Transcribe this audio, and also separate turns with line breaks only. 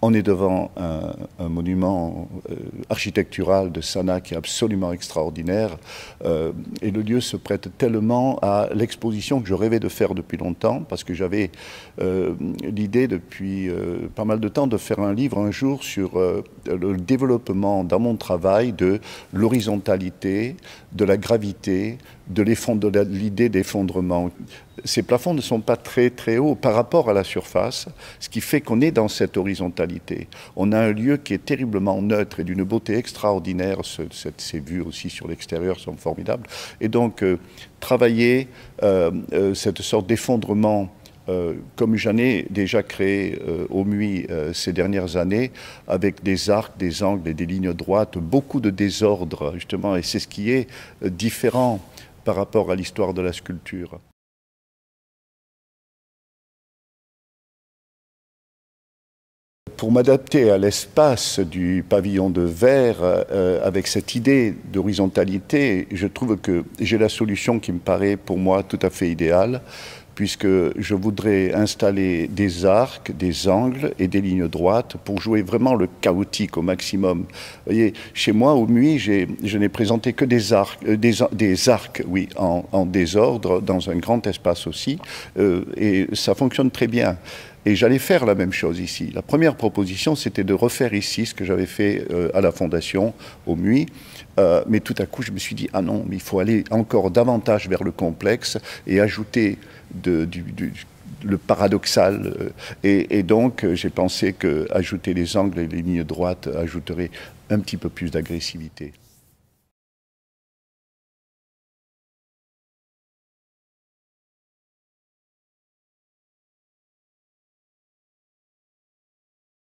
On est devant un monument architectural de Sanaa qui est absolument extraordinaire et le lieu se prête tellement à l'exposition que je rêvais de faire depuis longtemps parce que j'avais l'idée depuis pas mal de temps de faire un livre un jour sur le développement dans mon travail de l'horizontalité, de la gravité, de l'idée d'effondrement. Ces plafonds ne sont pas très hauts par rapport à la surface, ce qui fait qu'on est dans cette horizontalité. On a un lieu qui est terriblement neutre et d'une beauté extraordinaire. Ces vues aussi sur l'extérieur sont formidables. Et donc, travailler cette sorte d'effondrement comme j'en ai déjà créé au MUI ces dernières années, avec des arcs, des angles et des lignes droites, beaucoup de désordre justement, et c'est ce qui est différent par rapport à l'histoire de la sculpture. Pour m'adapter à l'espace du pavillon de verre, avec cette idée d'horizontalité, je trouve que j'ai la solution qui me paraît pour moi tout à fait idéale, puisque je voudrais installer des arcs, des angles et des lignes droites pour jouer vraiment le chaotique au maximum. Vous voyez, chez moi, au MUI, je n'ai présenté que des arcs oui, en désordre, dans un grand espace aussi, et ça fonctionne très bien. Et j'allais faire la même chose ici. La première proposition, c'était de refaire ici ce que j'avais fait à la Fondation, au MUI. Mais tout à coup, je me suis dit, ah non, mais il faut aller encore davantage vers le complexe et ajouter le paradoxal. Et donc, j'ai pensé qu'ajouter les angles et les lignes droites ajouterait un petit peu plus d'agressivité.